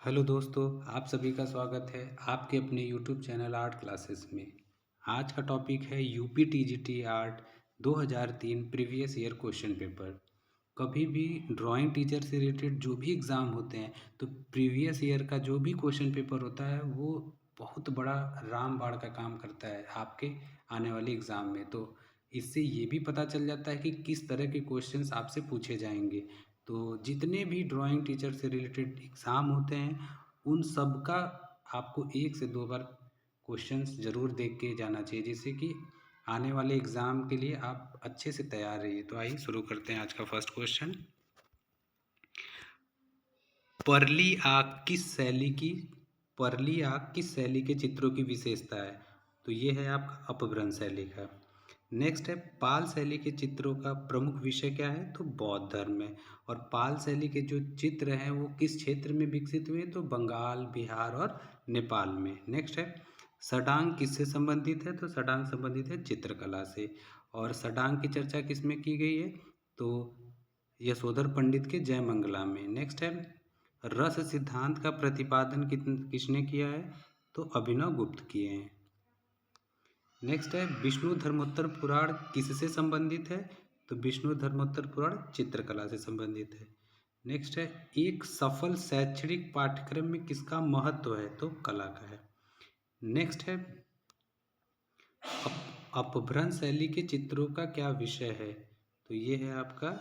Hello दोस्तों, आप सभी का स्वागत है आपके अपने यूट्यूब चैनल आर्ट क्लासेस में। आज का टॉपिक है UP TGT art 2003 previous year question paper. कभी भी ड्राइंग टीचर से रिलेटेड जो भी एग्ज़ाम होते हैं तो प्रीवियस ईयर का जो भी क्वेश्चन पेपर होता है वो बहुत बड़ा रामबाण का काम करता है आपके आने वाले एग्ज़ाम में। तो इससे ये भी पता चल जाता है कि किस तरह के क्वेश्चंस आपसे पूछे जाएंगे। तो जितने भी ड्राइंग टीचर से रिलेटेड एग्ज़ाम होते हैं उन सब का आपको 1 से 2 बार क्वेश्चंस ज़रूर देख के जाना चाहिए, जिससे कि आने वाले एग्ज़ाम के लिए आप अच्छे से तैयार रहिए। तो आइए शुरू करते हैं आज का फर्स्ट क्वेश्चन। परली आग किस शैली के चित्रों की विशेषता है? तो ये है आपका अपभ्रंश शैली का। नेक्स्ट है पाल शैली के चित्रों का प्रमुख विषय क्या है? तो बौद्ध धर्म है। और पाल शैली के जो चित्र हैं वो किस क्षेत्र में विकसित हुए? तो बंगाल, बिहार और नेपाल में। नेक्स्ट है सडांग किससे संबंधित है? तो सडांग संबंधित है चित्रकला से। और सडांग की चर्चा किस में की गई है? तो यशोधर पंडित के जयमंगला में। नेक्स्ट है रस सिद्धांत का प्रतिपादन किसने किया है? तो अभिनव गुप्त किए हैं। नेक्स्ट है विष्णु धर्मोत्तर पुराण किससे संबंधित है? तो विष्णु धर्मोत्तर पुराण चित्रकला से संबंधित है। नेक्स्ट है एक सफल शैक्षणिक पाठ्यक्रम में किसका महत्व है? तो कला का है। नेक्स्ट है अपभ्रंश शैली के चित्रों का क्या विषय है? तो ये है आपका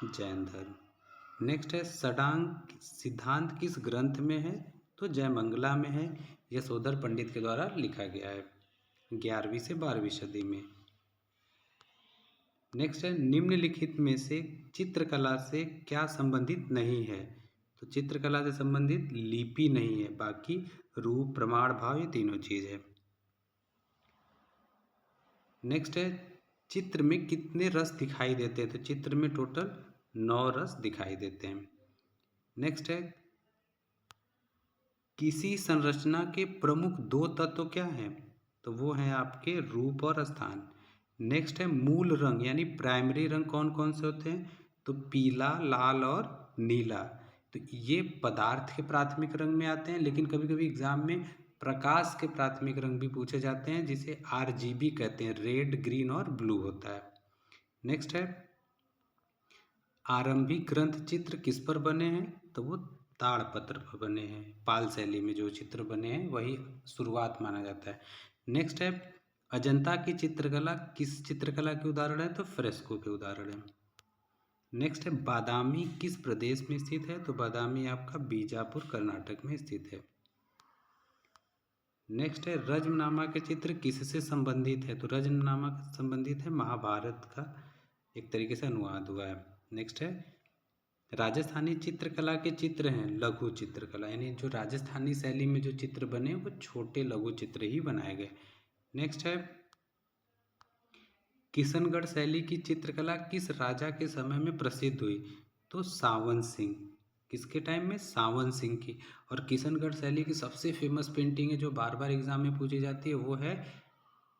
जैन धर्म। नेक्स्ट है सडांग सिद्धांत किस ग्रंथ में है? तो जयमंगला में है। यशोधर पंडित के द्वारा लिखा गया है 11वीं से 12वीं सदी में। नेक्स्ट है निम्नलिखित में से चित्रकला से क्या संबंधित नहीं है? तो चित्रकला से संबंधित लिपि नहीं है, बाकी रूप, प्रमाण, भाव ये तीनों चीज़ है। नेक्स्ट है चित्र में कितने रस दिखाई देते हैं? तो चित्र में टोटल 9 रस दिखाई देते हैं। नेक्स्ट है किसी संरचना के प्रमुख 2 तत्व क्या हैं? तो वो हैं आपके रूप और स्थान। नेक्स्ट है मूल रंग यानी प्राइमरी रंग कौन कौन से होते हैं? तो पीला, लाल और नीला। तो ये पदार्थ के प्राथमिक रंग में आते हैं, लेकिन कभी कभी एग्जाम में प्रकाश के प्राथमिक रंग भी पूछे जाते हैं जिसे RGB कहते हैं, रेड, ग्रीन और ब्लू होता है। नेक्स्ट है आरंभिक ग्रंथ चित्र किस पर बने हैं? तो वो ताड़पत्र पर बने हैं। पाल शैली में जो चित्र बने हैं वही शुरुआत माना जाता है। नेक्स्ट है अजंता की चित्रकला किस चित्रकला के उदाहरण है? तो फ्रेस्को के उदाहरण है। नेक्स्ट है बादामी किस प्रदेश में स्थित है? तो बादामी आपका बीजापुर कर्नाटक में स्थित है। नेक्स्ट है रज्मनामा के चित्र किससे संबंधित है? तो रज्मनामा संबंधित है महाभारत का एक तरीके से अनुवाद हुआ है। नेक्स्ट है राजस्थानी चित्रकला के चित्र हैं लघु चित्रकला, यानी जो राजस्थानी शैली में जो चित्र बने वो छोटे लघु चित्र ही बनाए गए। नेक्स्ट है किशनगढ़ शैली की चित्रकला किस राजा के समय में प्रसिद्ध हुई? तो सावन सिंह। किसके टाइम में? सावन सिंह की। और किशनगढ़ शैली की सबसे फेमस पेंटिंग है जो बार बार एग्जाम में पूछी जाती है वो है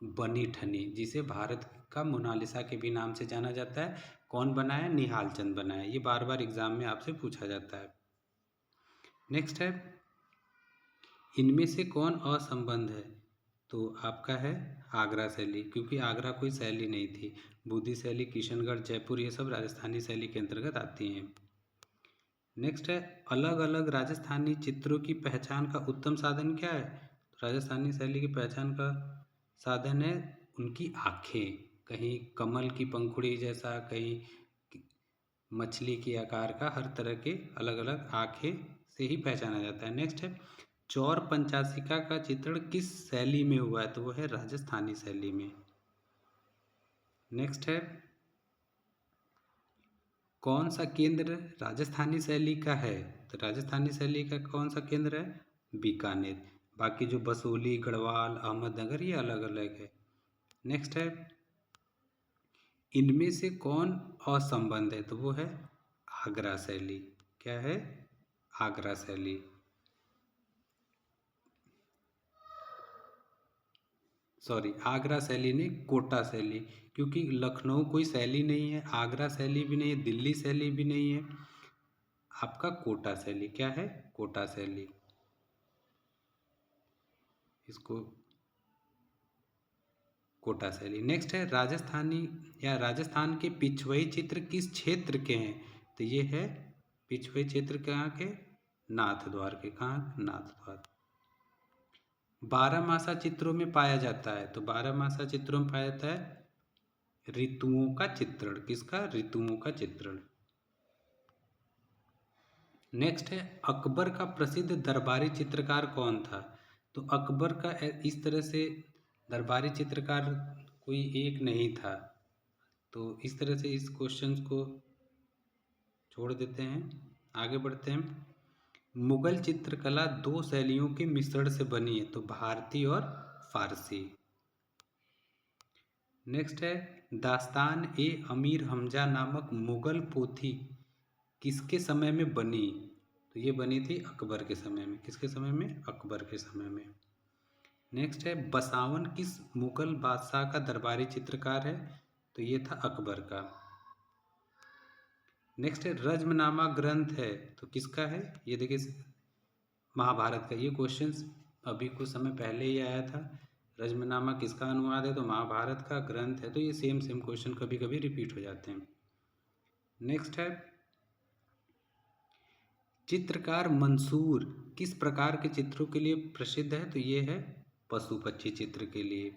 बनी ठनी, जिसे भारत का मोनालिसा के भी नाम से जाना जाता है। कौन बनाया? निहाल चंद बनाया। ये बार बार एग्जाम में आपसे पूछा जाता है। नेक्स्ट है इनमें से कौन असंबद्ध है? तो आपका है आगरा शैली, क्योंकि आगरा कोई शैली नहीं थी। बूंदी शैली, किशनगढ़, जयपुर ये सब राजस्थानी शैली के अंतर्गत आती हैं। नेक्स्ट है अलग अलग राजस्थानी चित्रों की पहचान का उत्तम साधन क्या है? तो राजस्थानी शैली की पहचान का साधन है उनकी आँखें। कहीं कमल की पंखुड़ी जैसा, कहीं मछली के आकार का, हर तरह के अलग अलग आँखें से ही पहचाना जाता है। नेक्स्ट है चौर पंचाशिका का चित्रण किस शैली में हुआ है? तो वो है राजस्थानी शैली में। नेक्स्ट है कौन सा केंद्र राजस्थानी शैली का है? तो राजस्थानी शैली का कौन सा केंद्र है? बीकानेर। बाकी जो बसोली, गढ़वाल, अहमदनगर ये अलग अलग है। नेक्स्ट है इनमें से कौन असंबद्ध है? तो वो है आगरा शैली। क्या है? आगरा शैली। सॉरी, आगरा शैली नहीं, कोटा शैली, क्योंकि लखनऊ कोई शैली नहीं है, आगरा शैली भी नहीं है, दिल्ली शैली भी नहीं है। आपका कोटा शैली। क्या है? कोटा शैली। इसको कोटा शैली। नेक्स्ट है राजस्थानी या राजस्थान के पिछवई चित्र किस क्षेत्र के हैं? तो ये है पिछवई चित्र कहाँ के? नाथद्वार के। कहाँ? नाथद्वार। बारहमासा चित्रों में पाया जाता है, तो बारहमासा चित्रों में पाया जाता है ऋतुओं का चित्रण। किसका? ऋतुओं का चित्रण। नेक्स्ट है अकबर का प्रसिद्ध दरबारी चित्रकार कौन था? तो अकबर का इस तरह से दरबारी चित्रकार कोई एक नहीं था, तो इस तरह से इस क्वेश्चन को छोड़ देते हैं, आगे बढ़ते हैं। मुगल चित्रकला दो शैलियों के मिश्रण से बनी है, तो भारतीय और फारसी। नेक्स्ट है दास्तान ए अमीर हमजा नामक मुगल पोथी किसके समय में बनी? तो ये बनी थी अकबर के समय में। किसके समय में? अकबर के समय में। नेक्स्ट है बसावन किस मुगल बादशाह का दरबारी चित्रकार है? तो ये था अकबर का। नेक्स्ट है रज्मनामा ग्रंथ है, तो किसका है? ये देखिए महाभारत का। ये क्वेश्चंस अभी कुछ समय पहले ही आया था। रज्मनामा किसका अनुवाद है? तो महाभारत का ग्रंथ है। तो ये सेम क्वेश्चन कभी कभी रिपीट हो जाते हैं। नेक्स्ट है चित्रकार मंसूर किस प्रकार के चित्रों के लिए प्रसिद्ध है? तो ये है पशु पक्षी चित्र के लिए।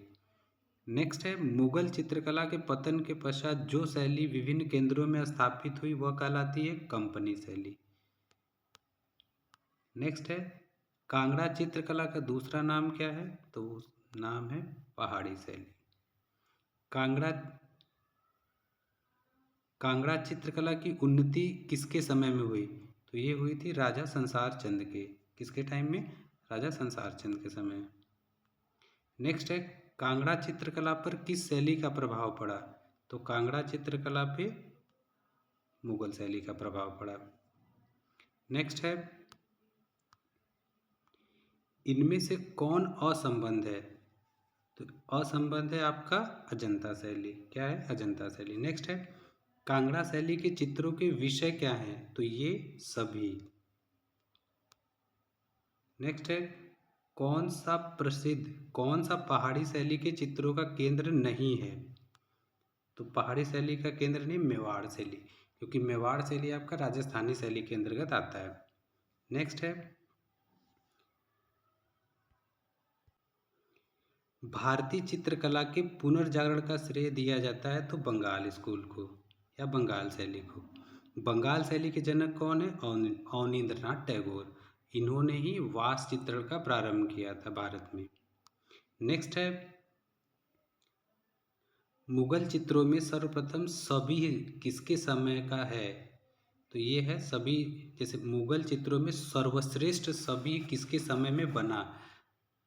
नेक्स्ट है मुगल चित्रकला के पतन के पश्चात जो शैली विभिन्न केंद्रों में स्थापित हुई वह कहलाती है कंपनी शैली। नेक्स्ट है कांगड़ा चित्रकला का दूसरा नाम क्या है? तो नाम है पहाड़ी शैली। कांगड़ा चित्रकला की उन्नति किसके समय में हुई? तो ये हुई थी राजा संसार चंद के। किसके टाइम में? राजा संसार चंद के समय। नेक्स्ट है कांगड़ा चित्रकला पर किस शैली का प्रभाव पड़ा? तो कांगड़ा चित्रकला पे मुगल शैली का प्रभाव पड़ा। नेक्स्ट है इनमें से कौन असंबद्ध है? तो असंबद्ध है आपका अजंता शैली। क्या है? अजंता शैली। नेक्स्ट है कांगड़ा शैली के चित्रों के विषय क्या हैं? तो ये सभी। नेक्स्ट है कौन सा पहाड़ी शैली के चित्रों का केंद्र नहीं है? तो पहाड़ी शैली का केंद्र नहीं, मेवाड़ शैली, क्योंकि मेवाड़ शैली आपका राजस्थानी शैली के अंतर्गत आता है। नेक्स्ट है भारतीय चित्रकला के पुनर्जागरण का श्रेय दिया जाता है तो बंगाल स्कूल को या बंगाल शैली को। बंगाल शैली के जनक कौन है? अवनींद्रनाथ टैगोर। इन्होंने ही वास चित्रण का प्रारंभ किया था भारत में। नेक्स्ट है मुगल चित्रों में सर्वप्रथम सभी किसके समय का है? तो ये है सभी। जैसे मुगल चित्रों में सर्वश्रेष्ठ सभी किसके समय में बना?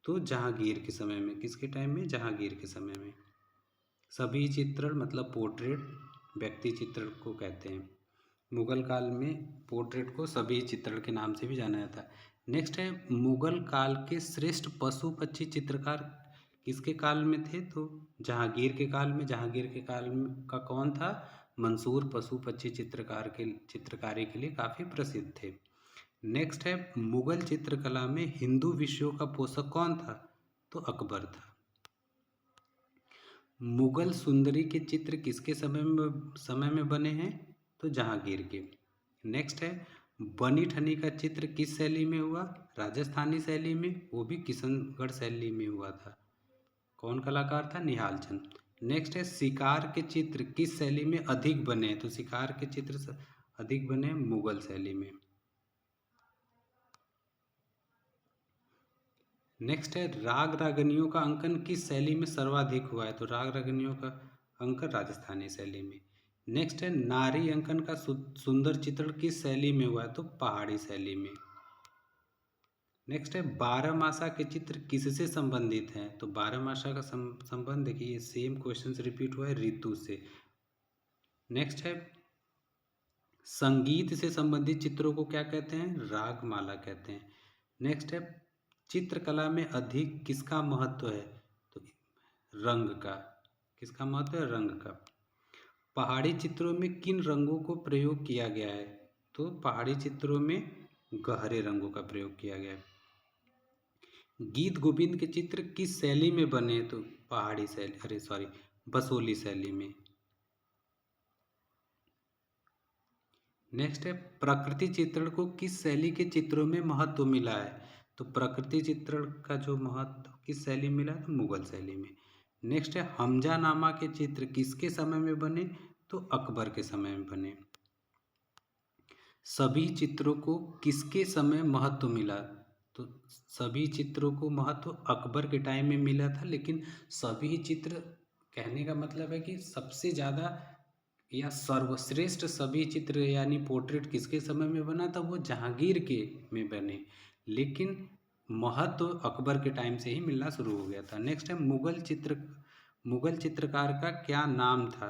तो जहांगीर के समय में। किसके टाइम में? जहांगीर के समय में। सभी चित्रण मतलब पोर्ट्रेट व्यक्ति चित्रण को कहते हैं। मुगल काल में पोर्ट्रेट को सभी चित्रण के नाम से भी जाना जाता है। नेक्स्ट है मुगल काल के श्रेष्ठ पशु पक्षी चित्रकार किसके काल में थे? तो जहांगीर के काल में। जहांगीर के काल का कौन था? मंसूर पशु पक्षी चित्रकारी के लिए काफ़ी प्रसिद्ध थे। नेक्स्ट है मुगल चित्रकला में हिंदू विषयों का पोषक कौन था? तो अकबर था। मुगल सुंदरी के चित्र किसके समय में बने हैं? तो जहांगीर के। नेक्स्ट है बनी ठनी का चित्र किस शैली में हुआ? राजस्थानी शैली में, वो भी किशनगढ़ शैली में हुआ था। कौन कलाकार था? निहाल चंद। नेक्स्ट है शिकार के चित्र किस शैली में अधिक बने? तो शिकार के चित्र अधिक बने मुगल शैली में। नेक्स्ट है राग रागनियों का अंकन किस शैली में सर्वाधिक हुआ है? तो राग रागनियों का अंकन राजस्थानी शैली में। नेक्स्ट है नारी अंकन का सुंदर चित्रण किस शैली में हुआ है? तो पहाड़ी शैली में। नेक्स्ट है बारहमासा के चित्र किससे संबंधित हैं? तो बारहमासा का संबंध देखिए, ये सेम क्वेश्चन रिपीट हुआ है ऋतु से। नेक्स्ट है संगीत से संबंधित चित्रों को क्या कहते हैं? रागमाला कहते हैं। नेक्स्ट है चित्रकला में अधिक किसका महत्व है? तो रंग का। किसका महत्व है? रंग का। पहाड़ी चित्रों में किन रंगों को प्रयोग किया गया है? तो पहाड़ी चित्रों में गहरे रंगों का प्रयोग किया गया है। गीत गोविंद के चित्र किस शैली में बने? तो पहाड़ी शैली, अरे सॉरी, बसोली शैली में। नेक्स्ट है, प्रकृति चित्रण को किस शैली के चित्रों में महत्व मिला है? तो प्रकृति चित्रण का जो महत्व किस शैली में मिला है? तो मुगल शैली में। नेक्स्ट है, हमजा नामा के चित्र किसके समय में बने? तो अकबर के समय में बने। सभी चित्रों को किसके समय महत्व मिला? तो सभी चित्रों को महत्व अकबर के टाइम में मिला था, लेकिन सभी चित्र कहने का मतलब है कि सबसे ज़्यादा या सर्वश्रेष्ठ सभी चित्र यानी पोर्ट्रेट किसके समय में बना था? वो जहांगीर के में बने, लेकिन महत्व अकबर के टाइम से ही मिलना शुरू हो गया था। नेक्स्ट है, मुगल चित्रकार का क्या नाम था?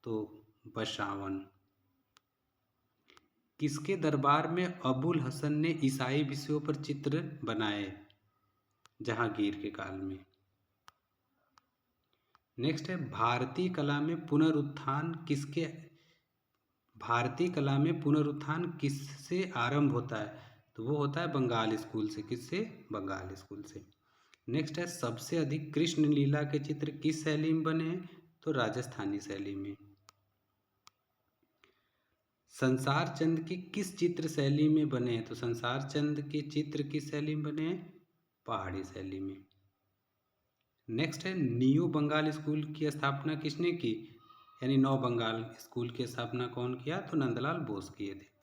तो बशावन। किसके दरबार में अबुल हसन ने ईसाई विषयों पर चित्र बनाए? जहांगीर के काल में। नेक्स्ट है, भारतीय कला में पुनरुत्थान किससे आरंभ होता है? तो वो होता है बंगाल स्कूल से। किससे? बंगाल स्कूल से। नेक्स्ट है, सबसे अधिक कृष्ण लीला के चित्र किस शैली में बने हैं? तो राजस्थानी शैली में। संसार चंद के किस चित्र शैली में बने हैं? तो संसार चंद के चित्र किस शैली में बने हैं? पहाड़ी शैली में। नेक्स्ट है, नियो बंगाल स्कूल की स्थापना किसने की? यानी नौ बंगाल स्कूल की स्थापना कौन किया? तो नंदलाल बोस किए थे।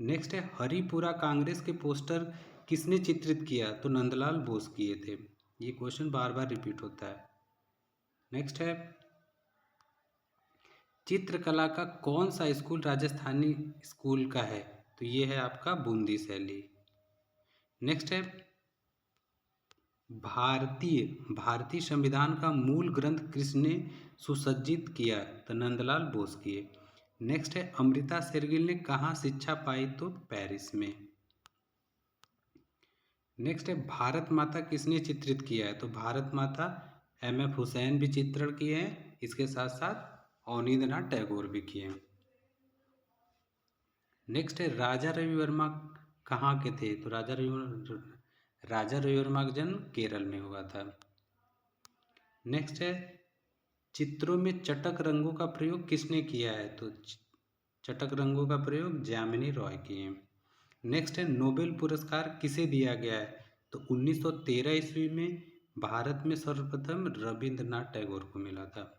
नेक्स्ट है, हरिपुरा कांग्रेस के पोस्टर किसने चित्रित किया? तो नंदलाल बोस किए थे। ये क्वेश्चन बार बार रिपीट होता है। नेक्स्ट है, चित्रकला का कौन सा स्कूल राजस्थानी स्कूल का है? तो ये है आपका बूंदी शैली। नेक्स्ट है, भारतीय संविधान का मूल ग्रंथ किसने सुसज्जित किया? तो नंदलाल बोस किए। नेक्स्ट है, अमृता शेरगिल ने कहाँ शिक्षा पाई? तो पेरिस में। नेक्स्ट है, भारत माता किसने चित्रित किया है? तो भारत माता M.F. हुसैन भी चित्रण किए हैं, इसके साथ साथ अवनींद्रनाथ टैगोर भी किए हैं। नेक्स्ट है, राजा रवि वर्मा कहाँ के थे? तो राजा रवि वर्मा का जन्म केरल में हुआ था। नेक्स्ट है, चित्रों में चटक रंगों का प्रयोग किसने किया है? तो चटक रंगों का प्रयोग जामिनी रॉय किए हैं। नेक्स्ट है, नोबेल पुरस्कार किसे दिया गया है? तो 1913 ईस्वी में भारत में सर्वप्रथम रविंद्रनाथ टैगोर को मिला था।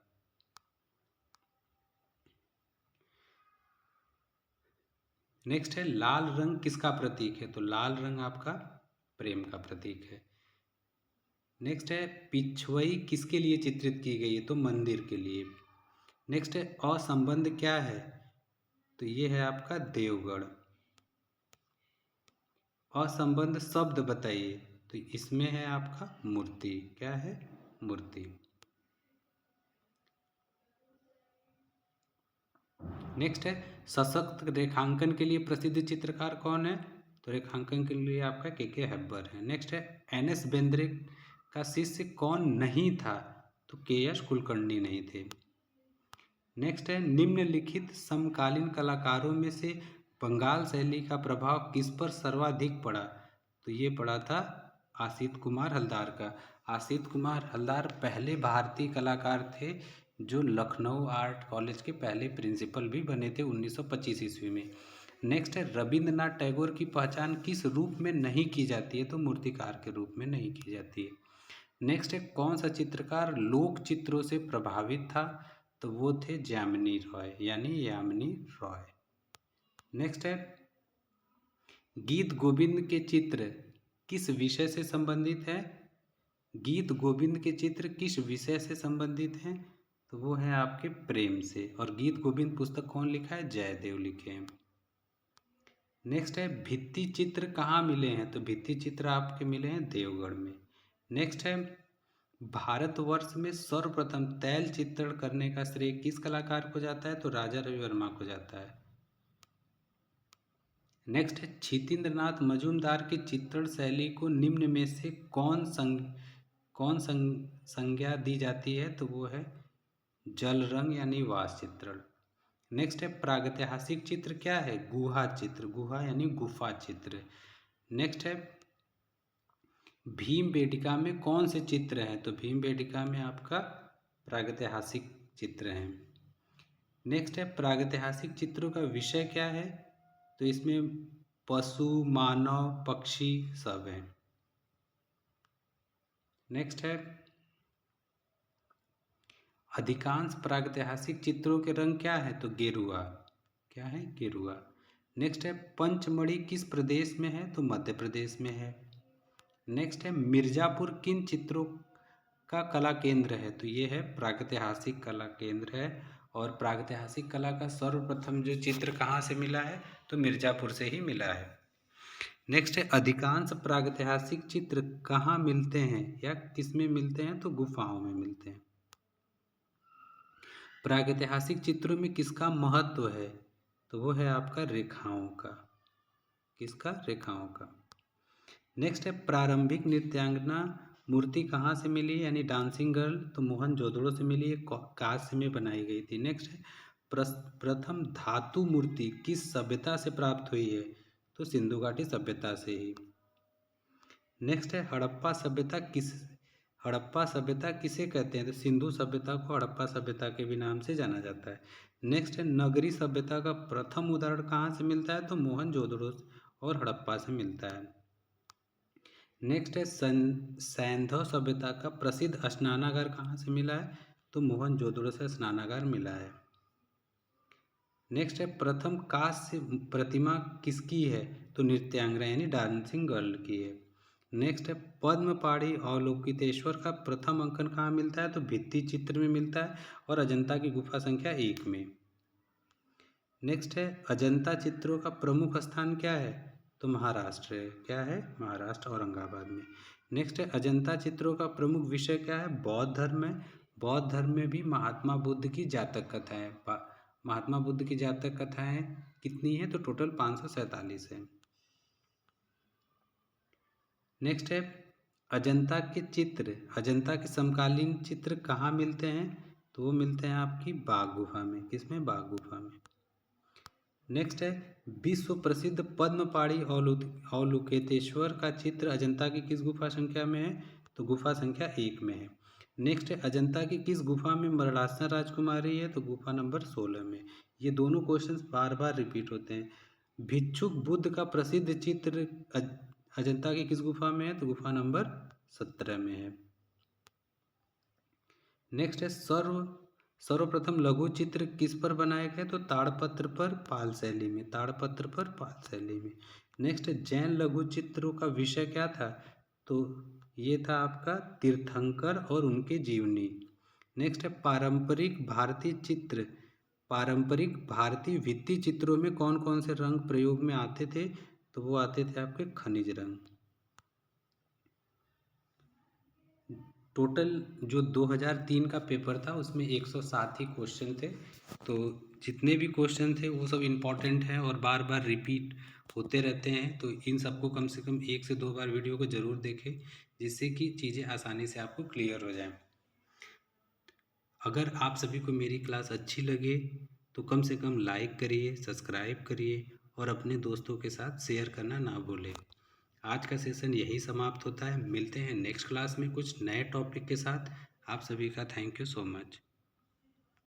नेक्स्ट है, लाल रंग किसका प्रतीक है? तो लाल रंग आपका प्रेम का प्रतीक है। नेक्स्ट है, पिछवई किसके लिए चित्रित की गई है? तो मंदिर के लिए। नेक्स्ट है, असंबंध क्या है? तो ये है आपका देवगढ़। असंबंध शब्द बताइए। तो इसमें है आपका मूर्ति। क्या है? मूर्ति। नेक्स्ट है, सशक्त रेखांकन के लिए प्रसिद्ध चित्रकार कौन है? तो रेखांकन के लिए आपका के हेब्बर है। नेक्स्ट है, एन.एस. बेंद्रे का शिष्य कौन नहीं था? तो के.एस. कुलकर्णी नहीं थे। नेक्स्ट है, निम्नलिखित समकालीन कलाकारों में से बंगाल शैली का प्रभाव किस पर सर्वाधिक पड़ा? तो ये पड़ा था आसित कुमार हलदार का। आसित कुमार हलदार पहले भारतीय कलाकार थे जो लखनऊ आर्ट कॉलेज के पहले प्रिंसिपल भी बने थे 1925 ईस्वी में। नेक्स्ट है, रविंद्रनाथ टैगोर की पहचान किस रूप में नहीं की जाती है? तो मूर्तिकार के रूप में नहीं की जाती है। नेक्स्ट है, कौन सा चित्रकार लोक चित्रों से प्रभावित था? तो वो थे जामिनी रॉय, यानी यामिनी रॉय। नेक्स्ट है, गीत गोविंद के चित्र किस विषय से संबंधित है? गीत गोविंद के चित्र किस विषय से संबंधित हैं? तो वो है आपके प्रेम से। और गीत गोविंद पुस्तक कौन लिखा है? जयदेव लिखे हैं। नेक्स्ट है, भित्ति चित्र कहाँ मिले हैं? तो भित्ति चित्र आपके मिले हैं देवगढ़ में। नेक्स्ट है, भारतवर्ष में सर्वप्रथम तैल चित्रण करने का श्रेय किस कलाकार को जाता है? तो राजा रवि वर्मा को जाता है। नेक्स्ट है, क्षितिन्द्रनाथ मजूमदार की चित्रण शैली को निम्न में से कौन संज्ञा दी जाती है? तो वो है जल रंग यानी वास चित्रण। नेक्स्ट है, प्रागैतिहासिक चित्र क्या है? गुहा चित्र। गुहा यानी गुफा चित्र। नेक्स्ट है, भीमबेटका में कौन से चित्र हैं? तो भीमबेटका में आपका प्रागैतिहासिक चित्र हैं। नेक्स्ट है प्रागैतिहासिक चित्रों का विषय क्या है? तो इसमें पशु, मानव, पक्षी सब हैं। नेक्स्ट है अधिकांश प्रागैतिहासिक चित्रों के रंग क्या है? तो गेरुआ। क्या है? गेरुआ। नेक्स्ट है पंचमढ़ी किस प्रदेश में है? तो मध्य प्रदेश में है। नेक्स्ट है मिर्जापुर किन चित्रों का कला केंद्र है? तो ये है प्रागैतिहासिक कला केंद्र है। और प्रागैतिहासिक कला का सर्वप्रथम जो चित्र कहाँ से मिला है? तो मिर्जापुर से ही मिला है। नेक्स्ट है अधिकांश प्रागैतिहासिक चित्र कहाँ मिलते हैं या किस में मिलते हैं? तो गुफाओं में मिलते हैं। प्रागैतिहासिक चित्रों में किसका महत्व है? तो वो है आपका रेखाओं का। किसका? रेखाओं का। नेक्स्ट है प्रारंभिक नृत्यांगना मूर्ति कहाँ से मिली यानी डांसिंग गर्ल? तो मोहनजोदड़ो से मिली है, कांस्य में बनाई गई थी। नेक्स्ट है प्रथम धातु मूर्ति किस सभ्यता से प्राप्त हुई है? तो सिंधु घाटी सभ्यता से ही। नेक्स्ट है हड़प्पा सभ्यता किसे कहते हैं? तो सिंधु सभ्यता को हड़प्पा सभ्यता के भी नाम से जाना जाता है। नेक्स्ट है नगरी सभ्यता का प्रथम उदाहरण कहाँ से मिलता है? तो मोहनजोदड़ो और हड़प्पा से मिलता है। नेक्स्ट है सैंधव सभ्यता का प्रसिद्ध स्नानागार कहाँ से मिला है? तो मोहनजोदड़ो से स्नानागार मिला है। नेक्स्ट है प्रथम कांस्य प्रतिमा किसकी है? तो नृत्यांगना यानी डांसिंग गर्ल की है। नेक्स्ट है पद्मपाणी अवलोकितेश्वर का प्रथम अंकन कहाँ मिलता है? तो भित्ति चित्र में मिलता है और अजंता की गुफा संख्या 1 में। नेक्स्ट है अजंता चित्रों का प्रमुख स्थान क्या है? तो महाराष्ट्र है। क्या है? महाराष्ट्र, औरंगाबाद में। नेक्स्ट है अजंता चित्रों का प्रमुख विषय क्या है? बौद्ध धर्म है। बौद्ध धर्म में भी महात्मा बुद्ध की जातक कथाएं, महात्मा बुद्ध की जातक कथाएं कितनी है? तो टोटल 547 है। नेक्स्ट है अजंता के चित्र, अजंता के समकालीन चित्र कहाँ मिलते हैं? तो वो मिलते हैं आपकी बाघ गुफा में। किसमें? बाघ गुफा में। नेक्स्ट है विश्व प्रसिद्ध पद्मपाणी अवलोकितेश्वर का चित्र अजंता की किस गुफा संख्या में है? तो गुफा संख्या 1 में है। नेक्स्ट है अजंता की किस गुफा में मरणासन राजकुमारी है? तो गुफा नंबर 16 में। ये दोनों क्वेश्चंस बार बार रिपीट होते हैं। भिक्षुक बुद्ध का प्रसिद्ध चित्र अजंता की किस गुफा में है? तो गुफा नंबर 17 में है। नेक्स्ट है सर्वप्रथम लघु चित्र किस पर बनाए गए? तो ताड़पत्र पर पाल शैली में। ताड़पत्र पर पाल शैली में। नेक्स्ट जैन लघु चित्रों का विषय क्या था? तो ये था आपका तीर्थंकर और उनके जीवनी। नेक्स्ट है पारंपरिक भारतीय भित्ति चित्रों में कौन कौन से रंग प्रयोग में आते थे? तो वो आते थे आपके खनिज रंग। टोटल जो 2003 का पेपर था उसमें 107 ही क्वेश्चन थे। तो जितने भी क्वेश्चन थे वो सब इम्पॉर्टेंट हैं और बार बार रिपीट होते रहते हैं। तो इन सबको कम से कम 1 से 2 बार वीडियो को ज़रूर देखें जिससे कि चीज़ें आसानी से आपको क्लियर हो जाएं। अगर आप सभी को मेरी क्लास अच्छी लगे तो कम से कम लाइक करिए, सब्सक्राइब करिए और अपने दोस्तों के साथ शेयर करना ना भूलें। आज का सेशन यही समाप्त होता है। मिलते हैं नेक्स्ट क्लास में कुछ नए टॉपिक के साथ। आप सभी का थैंक यू सो मच।